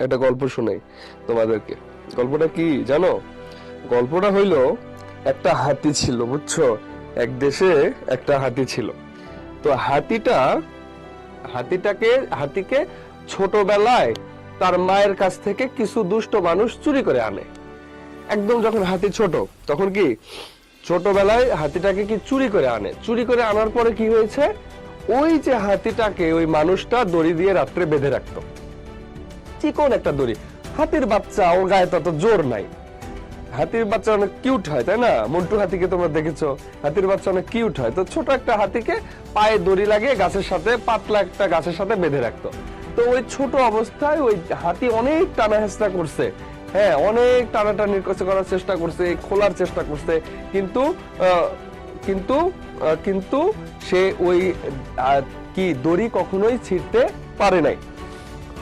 একটা গল্প শোনাই তোমাদেরকে। গল্পটা কি জানো? গল্পটা হইলো, একটা হাতি ছিল, বুঝছো? এক দেশে একটা হাতি ছিল। তো হাতিকে ছোটবেলায় তার মায়ের কাছ থেকে কিছু দুষ্ট মানুষ চুরি করে আনে। একদম যখন হাতি ছোট, তখন কি ছোটবেলায় হাতিটাকে কি চুরি করে আনে। চুরি করে আনার পরে কি হয়েছে, ওই যে হাতিটাকে ওই মানুষটা দড়ি দিয়ে রাত্রে বেঁধে রাখতো, চিকন একটা দড়ি। হাতির বাচ্চা, ওর গায়ে তত জোর নাই। হাতির বাচ্চা অনেক কিউট হয়, তাই না? মন্টু হাতিকে তোমরা দেখেছো, হাতির বাচ্চা অনেক কিউট হয়। তো ছোট একটা হাতিকে পায়ে দড়ি লাগিয়ে গাছের সাথে, পাতলা একটা গাছের সাথে বেঁধে রাখতো। তো ওই ছোট অবস্থায় ওই হাতি অনেক টানা হেঁচড়া করছে, হ্যাঁ, অনেক টানাটানি করার চেষ্টা করছে, খোলার চেষ্টা করছে, কিন্তু কিন্তু কিন্তু সে ওই কি দড়ি কখনোই ছিঁড়তে পারে নাই।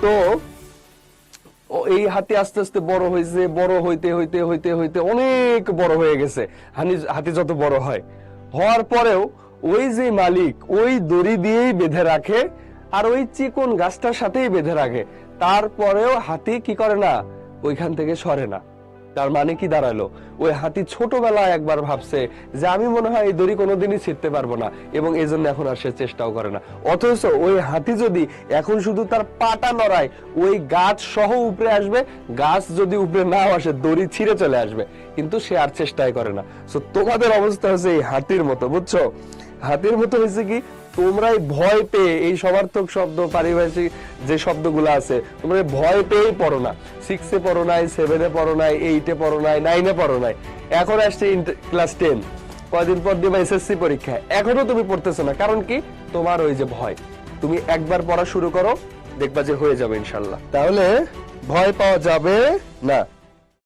তো এই হাতি আস্তে আস্তে বড় হয়েছে, বড় হইতে হইতে হইতে হইতে অনেক বড় হয়ে গেছে। হাতি যত বড় হয়, হওয়ার পরেও ওই যে মালিক ওই দড়ি দিয়েই বেঁধে রাখে, আর ওই চিকন গাছটার সাথেই বেঁধে রাখে। তারপরেও হাতি কি করে না, ওইখান থেকে সরে না। তার মানে কি দাঁড়ালো, ওই হাতি ছোটবেলায় একবার ভাবছে যে আমি মনে হয় এই দড়ি কোনোদিনই ছিঁড়তে পারবো না, এবং এই জন্য এখন আর সে চেষ্টাও করে না। অথচ ওই হাতি যদি এখন শুধু তার পাটা নড়ায়, ওই গাছ সহ উপরে আসবে। গাছ যদি উপরে না আসে, দড়ি ছিঁড়ে চলে আসবে, কিন্তু সে আর চেষ্টাই করে না। তো তোমাদের অবস্থা হচ্ছে এই হাতির মতো, বুঝছো? হাতির মতো হয়েছে কি, তোমরাই ভয় পেয়ে এই সমার্থক শব্দ, পারিভাষিক যে শব্দগুলো আছে, তোমরা ভয় পেয়েই পড়ো না। 6-এ পড়ো নাই, 7-এ পড়ো নাই, 8-এ পড়ো নাই, 9-এ পড়ো নাই, এখন আসছে ক্লাস 10। কয়দিন পর দিবা এসএসসি পরীক্ষা, এখনো তুমি পড়তেছো না। কারণ কি? তোমার ওই যে ভয়। তুমি একবার পড়া শুরু করো, দেখবা যে হয়ে যাবে ইনশাল্লাহ। তাহলে ভয় পাওয়া যাবে না।